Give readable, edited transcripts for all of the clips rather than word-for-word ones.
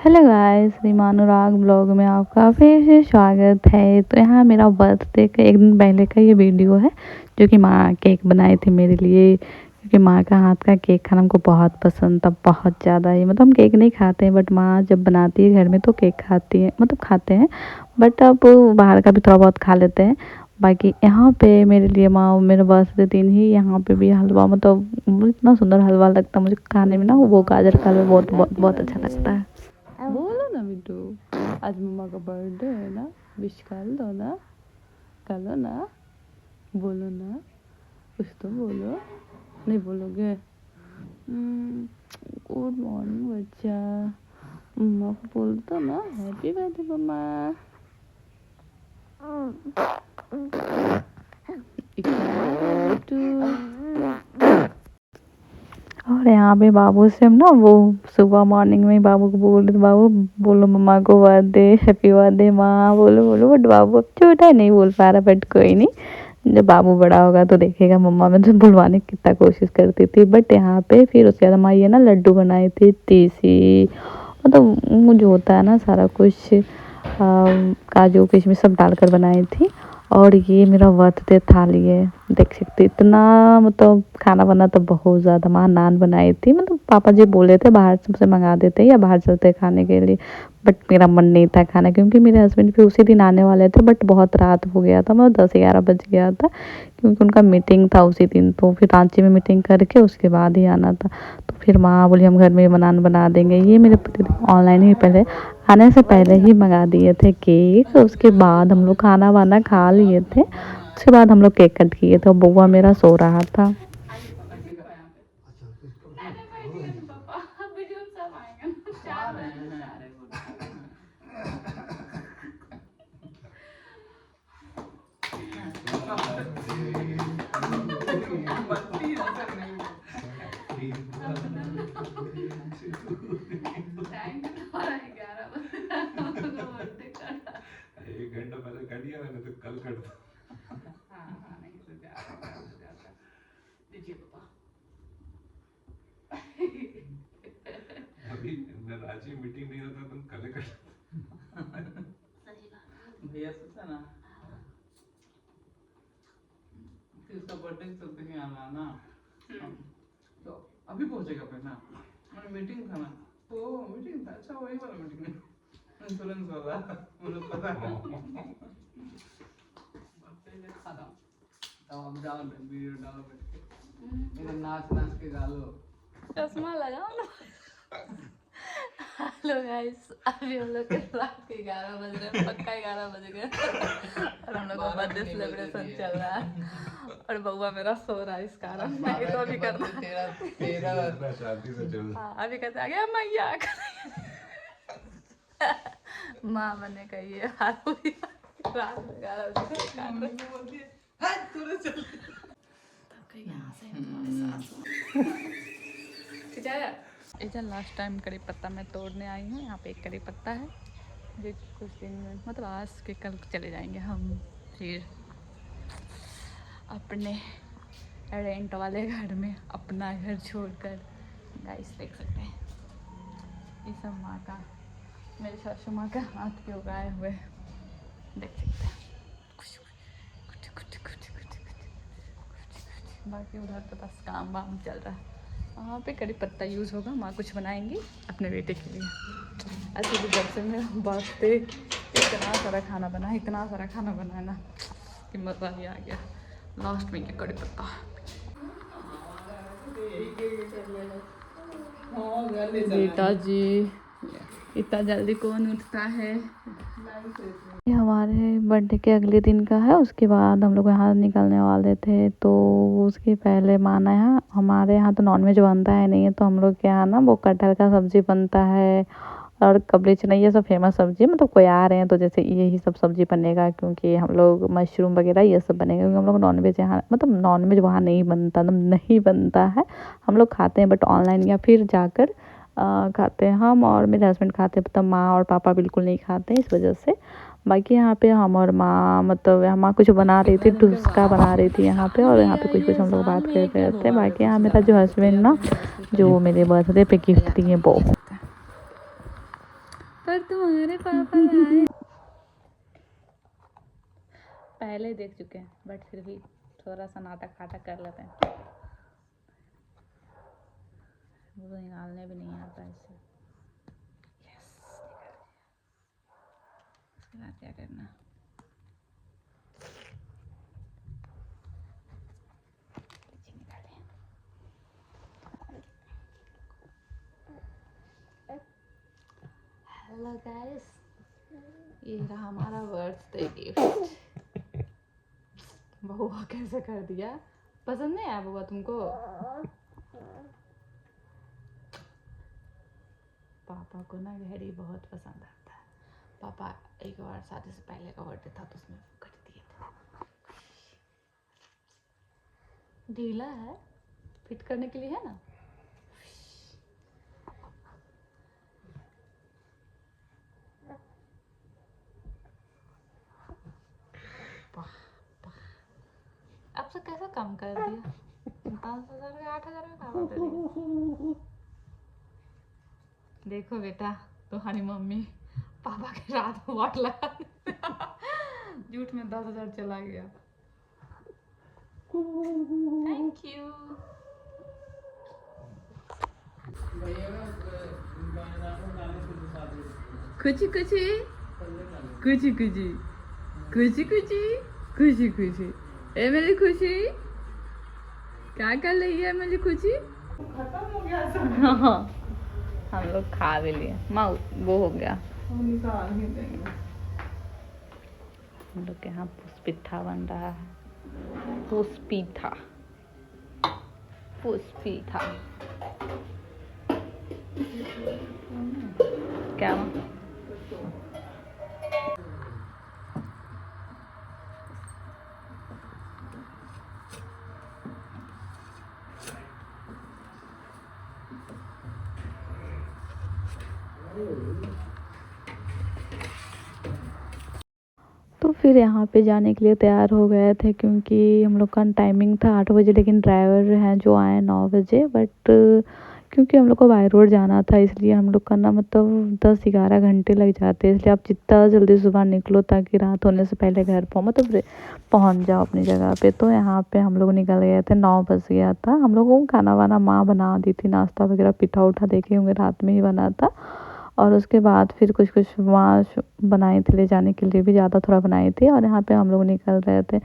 Hello guys, Reema अनुराग blog में आपका फिर से स्वागत है। तो यहाँ मेरा बर्थडे का एक दिन पहले का ये वीडियो है, जो कि माँ केक बनाई थी मेरे लिए। क्योंकि माँ का हाथ का केक खाना हमको बहुत पसंद था, बहुत ज़्यादा ही। मतलब हम केक नहीं खाते हैं, बट माँ जब बनाती है घर में तो केक खाती है, मतलब खाते हैं। बट अब बाहर का भी थोड़ा बहुत खा लेते हैं। बाकी यहाँ पे मेरे लिए माँ मेरे बर्थडे दिन ही यहाँ पे भी हलवा, मतलब इतना सुंदर हलवा लगता है मुझे खाने में ना, वो गाजर का हलवा बहुत बहुत बहुत अच्छा लगता है। बोलो ना बिट्टू, आज मम्मा का बर्थडे है ना, विश कर दो ना, कर लो ना, बोलो ना, कुछ तो बोलो। नहीं बोलोगे? गुड मॉर्निंग बच्चा, मम्मा को बोल दो ना, हैप्पी बर्थडे मम्मा। और यहाँ पे बाबू से हम ना, वो सुबह मॉर्निंग में बाबू को बोल रहे, बाबू बोलो मम्मा को बर्थडे, हैप्पी बर्थडे माँ, बोलो बोलो। बट बाबू अब छोटा है, नहीं बोल पा रहा। बट कोई नहीं, जब बाबू बड़ा होगा तो देखेगा मम्मा में तो बुलवाने की कितना कोशिश करती थी। बट यहाँ पे फिर उसके बाद माँ ये ना लड्डू बनाई थी, तीसी, मतलब मुझे होता है ना सारा कुछ, काजू किशमिश सब डालकर बनाई थी। और ये मेरा बर्थडे थाली है, देख सकते इतना, मतलब खाना बना तो बहुत ज़्यादा। माँ नान बनाई थी, मतलब पापा जी बोले थे बाहर से मंगा देते या बाहर चलते खाने के लिए। बट मेरा मन नहीं था खाना, क्योंकि मेरे हस्बैंड भी उसी दिन आने वाले थे। बट बहुत रात हो गया था, मतलब 10-11 बज गया था, क्योंकि उनका मीटिंग था उसी दिन। तो फिर रांची में मीटिंग करके उसके बाद ही आना था। तो फिर माँ बोली हम घर में बना देंगे। ये मेरे पति ऑनलाइन ही पहले आने से पहले ही मंगा दिए थे केक। उसके बाद हम लोग खाना वाना खा लिए थे। उसके बाद हम लोग केक कट किए थे। बउआ मेरा सो रहा था। एक घंटा पहले कट गया, मैंने तो कल कट दो। हाँ नहीं सुझाता दीजिए पापा। अभी रांची मीटिंग नहीं होता तुम कल कट। सही बात भैया सोचा ना, फिर उसका बर्थडे तो कहीं आना ना, तो अभी पहुंचेगा फिर ना। मैंने मीटिंग था ना, तो मीटिंग था, अच्छा वही वाला मीटिंग है, इंश्योरेंस वाला, मुझे पता है। बर्थडे खत्म, तो अब जाओ वीडियो डालो बैठ के, इधर नाच नाच के गा लो, चश्मा लगाओ ना। हेलो गाइस, अभी हम लोग के रात के 11 बज रहे हैं, पक्का 11 बज गए। और हम लोग का बर्थडे सेलिब्रेशन चल रहा है। और बउआ मेरा सो रहा है इस कारण, नहीं तो अभी करना तेरा शांति से चल। हाँ, अभी कहते आ गया मैया। माँ बने का ये हाल हो गया, रात में 11 बजे काट रहे। यहाँ से हमारे साथ इधर लास्ट टाइम कड़ी पत्ता मैं तोड़ने आई हूँ। यहाँ पे एक कड़ी पत्ता है, जो कुछ दिन में, मतलब आज के कल चले जाएंगे हम फिर अपने रेंट वाले घर में, अपना घर छोड़कर। गाइस देख सकते हैं, ये सब माँ का, मेरी सासू माँ का हाथ के उगाए हुए, देख सकते हैं। बाकी उधर तो बस काम वाम चल रहा है। वहाँ पे कड़ी पत्ता यूज़ होगा, माँ कुछ बनाएंगी अपने बेटे के लिए। ऐसे भी जब से मेरा बर्थडे, इतना सारा खाना बना, इतना सारा खाना बनाना कि मज़ा ही आ गया। लास्ट में ये कड़ी पत्ता, बेटा जी इतना जल्दी कौन उठता है। ये हमारे बर्थडे के अगले दिन का है। उसके बाद हम लोग यहाँ निकलने वाले थे, तो उसके पहले माना यहाँ, हमारे यहाँ तो नॉनवेज बनता है नहीं है, तो हम लोग के यहाँ ना वो कटहल का सब्ज़ी बनता है और कबली चना, ये सब फेमस सब्ज़ी। मतलब कोई आ रहे हैं तो जैसे यही सब सब्ज़ी बनेगा, क्योंकि हम लोग मशरूम वगैरह ये सब बनेगा, क्योंकि हम लोग नॉनवेज यहाँ, मतलब नॉनवेज वहाँ नहीं बनता, मतलब नहीं बनता है। हम लोग खाते हैं बट ऑनलाइन या फिर जाकर खाते हैं हम, और मेरे हस्बैंड खाते हैं, तब माँ और पापा बिल्कुल नहीं खाते हैं, इस वजह से। बाकी यहाँ पे हम और माँ, मतलब माँ कुछ बना रही थी, टुस्का बना रही थी यहाँ पे, और यहाँ पे कुछ कुछ हम लोग बात कर रहे थे। बाकी यहाँ मेरा जो हस्बैंड ना, जो मेरे बर्थडे पे गिफ्ट दिए वो, पर तुम्हारे पापा लाए। पहले देख चुके हैं बट फिर भी थोड़ा सा नाटक फाटक कर लेते हैं। वो तो निकालने भी नहीं आता इससे। यस, उसके बाद क्या करना? हेलो गाइस, ये रहा हमारा बर्थडे गिफ्ट। बहुआ कैसे कर दिया? पसंद नहीं आया बहुआ तुमको? पापा को ना घड़ी बहुत पसंद आता है। पापा एक बार शादी से पहले का बर्थडे था तो उसमें कर दिए थे। ढीला है, फिट करने के लिए है ना। अब से कैसा कम कर दिया? 5,000 का 8,000 में कहाँ दे दिया? देखो बेटा, तुम्हारी मम्मी पापा के रात में वाट लगा झूठ में 10,000 चला गया। Thank you. खुशी खुशी खुशी खुशी खुशी खुशी खुशी खुशी। ए मेरी खुशी, क्या कर रही है मेरी खुशी? खत्म हो गया सब। हाँ, हम लोग खा भी लिए। माँ वो हो गया, निकाल ही देंगे। हम लोग के यहाँ पुष्पिठा बन रहा है। पुष्पिठा पुष्पिठा क्या? तो फिर यहाँ पे जाने के लिए तैयार हो गए थे क्योंकि हम लोग का टाइमिंग था 8 बजे, लेकिन ड्राइवर हैं जो आए 9 बजे। बट क्योंकि हम लोग को बाय रोड जाना था इसलिए हम लोग का ना मतलब 10-11 घंटे लग जाते हैं। इसलिए आप जितना जल्दी सुबह निकलो ताकि रात होने से पहले घर मतलब पहुँच जाओ अपनी जगह पे। तो यहाँ पे हम लोग निकल गए थे, 9 बज गया था। हम लोगों को खाना वाना माँ बना दी थी, नाश्ता वगैरह पिठा उठा देखे होंगे रात में ही बना था। और उसके बाद फिर कुछ कुछ वहाँ बनाई थी ले जाने के लिए भी, ज़्यादा थोड़ा बनाई थी। और यहाँ पे हम लोग निकल रहे थे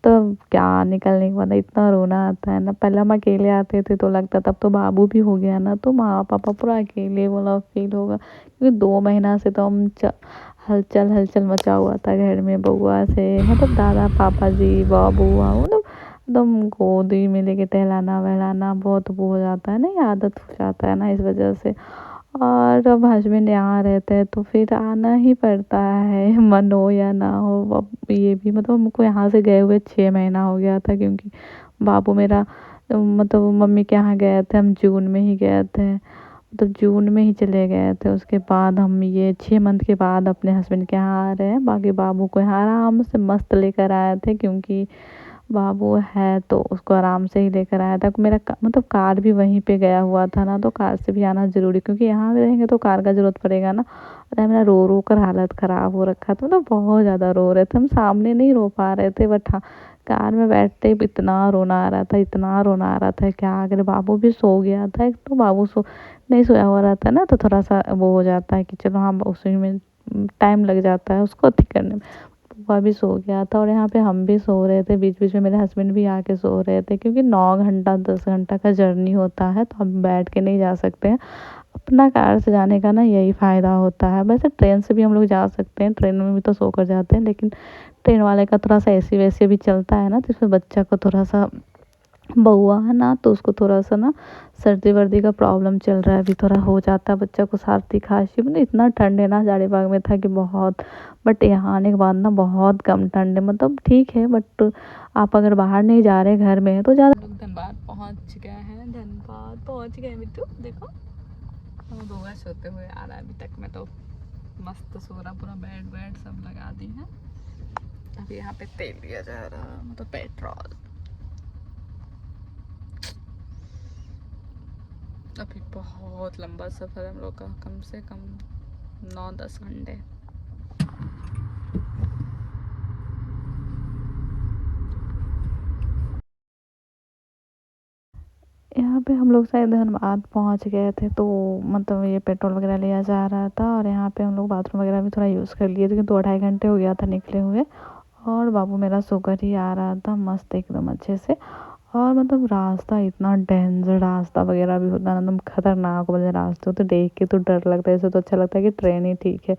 तो क्या निकलने के बाद इतना रोना आता है ना। पहले हम अकेले आते थे तो लगता, तब तो बाबू भी हो गया ना तो माँ पापा पूरा अकेले वाला फील होगा। क्योंकि 2 महीना से तो हम हलचल हलचल मचा हुआ था घर में बउआ से। मतलब दादा पापा जी बाबू मतलब एकदम गोदी में लेके टहलाना वहलाना बहुत वो हो जाता है ना, ये आदत हो जाता है ना इस वजह से। और अब हस्बैंड यहाँ रहते हैं तो फिर आना ही पड़ता है, मन हो या ना हो। अब ये भी मतलब हमको यहाँ से गए हुए 6 महीना हो गया था क्योंकि बाबू मेरा मतलब मम्मी के यहाँ गए थे हम जून में ही गए थे। मतलब जून में ही चले गए थे। उसके बाद हम ये 6 मंथ के बाद अपने हस्बैंड के यहाँ आ रहे हैं। बाकी बाबू को यहाँ आराम से मस्त लेकर आए थे क्योंकि बाबू है तो उसको आराम से ही लेकर आया था। मेरा मतलब कार भी वहीं पे गया हुआ था ना, तो कार से भी आना ज़रूरी क्योंकि यहाँ भी रहेंगे तो कार का ज़रूरत पड़ेगा ना। और मेरा रो रो कर हालत ख़राब हो रखा था, मतलब बहुत ज़्यादा रो रहे थे। हम सामने नहीं रो पा रहे थे बट हाँ कार में बैठते ही इतना रोना आ रहा था, इतना रोना आ रहा था क्या अगर। बाबू भी सो गया था, एक तो बाबू नहीं सोया हुआ रहता है ना तो थोड़ा सा वो हो जाता है कि चलो हाँ उसी में टाइम लग जाता है उसको ठीक करने में। वह भी सो गया था और यहाँ पे हम भी सो रहे थे। बीच बीच में मेरे हस्बैंड भी आके सो रहे थे क्योंकि 9 घंटा 10 घंटा का जर्नी होता है तो हम बैठ के नहीं जा सकते हैं। अपना कार से जाने का ना यही फ़ायदा होता है। वैसे ट्रेन से भी हम लोग जा सकते हैं, ट्रेन में भी तो सो कर जाते हैं, लेकिन ट्रेन वाले का थोड़ा सा एसी वैसे भी चलता है ना तो इसमें बच्चा को थोड़ा सा बउआ है ना तो उसको थोड़ा सा ना सर्दी वर्दी का प्रॉब्लम चल रहा है, अभी थोड़ा हो जाता है बच्चा को सर्दी खांसी। मतलब इतना ठंड है ना जाड़ीबाग में था कि बहुत। बट यहाँ आने के बाद ना बहुत कम ठंड है, मतलब ठीक है बट आप अगर बाहर नहीं जा रहे घर में तो ज़्यादा। धनबाद पहुँच गए हैं, धनबाद पहुँच गए बिट्टू। देखो हम बउआ सोते हुए आ रहा है अभी तक में तो मस्त सो रहा, पूरा बेड वेड सब लगा दी है। अभी यहाँ पे तेल लिया जा रहा है मतलब पेट्रोल। अभी बहुत लंबा सफ़र है हम लोग का, कम से कम 9-10 घंटे। यहाँ पे हम लोग शायद धनबाद पहुँच गए थे, तो मतलब ये पेट्रोल वगैरह लिया जा रहा था और यहाँ पे हम लोग बाथरूम वगैरह भी थोड़ा यूज़ कर लिए थे क्योंकि 2-2.5 घंटे हो गया था निकले हुए। और बाबू मेरा सोकर ही आ रहा था मस्त एकदम अच्छे से। और मतलब रास्ता इतना डेंजर रास्ता वगैरह भी होता है ना, एकदम खतरनाक वाले रास्ते होते, देख के तो डर लगता है। ऐसे तो अच्छा लगता है कि ट्रेन ही ठीक है,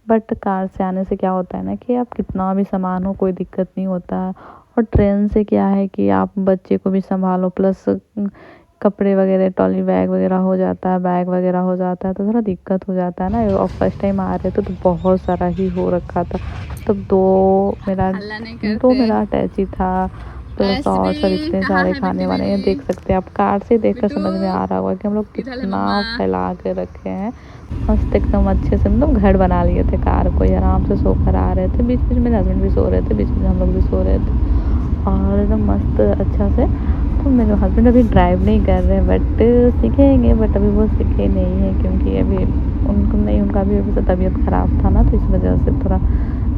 बट कार से आने से क्या होता है ना कि आप कितना भी सामान हो कोई दिक्कत नहीं होता है। और ट्रेन से क्या है कि आप बच्चे को भी संभालो, प्लस कपड़े वगैरह ट्रॉली बैग वगैरह हो जाता है, बैग वगैरह हो जाता है, तो थोड़ा दिक्कत हो जाता है ना। और फर्स्ट टाइम आ रहे थे तो बहुत सारा ही हो रखा था। तब दो मेरा अटैची था, प्लस और सब इतने सारे खाने वाले हैं। देख सकते हैं आप, कार से देखकर समझ में आ रहा होगा कि हम लोग कितना फैला के रखे हैं। मस्त एकदम अच्छे से मतलब घर बना लिए थे कार को, आराम से सोकर आ रहे थे। बीच बीच में हस्बैंड भी सो रहे थे, बीच में हम लोग भी सो रहे थे और एकदम मस्त अच्छा से। तो मेरे हस्बैंड अभी ड्राइव नहीं कर रहे, बट सीखेंगे, बट अभी वो सीखे नहीं है क्योंकि अभी उनका भी अभी से तबीयत ख़राब था ना, तो इस वजह से थोड़ा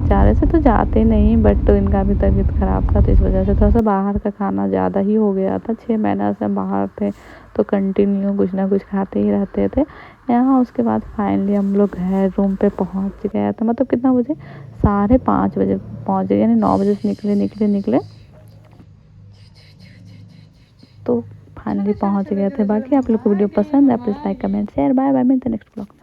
चाह रहे से तो जाते नहीं, बट इनका भी तबीयत ख़राब था तो इस वजह से थोड़ा सा बाहर का खाना ज़्यादा ही हो गया था। 6 महीना से हम बाहर थे तो कंटिन्यू कुछ ना कुछ खाते ही रहते थे यहाँ। उसके बाद फाइनली हम लोग घर रूम पे पहुँच गए थे, मतलब कितना बजे, 5:30 बजे पहुँच गए, यानी 9 बजे से निकले तो फाइनली पहुँच गए थे। बाकी आप लोग को वीडियो पसंद है, please like comment share, bye bye, मिलते हैं नेक्स्ट ब्लॉग।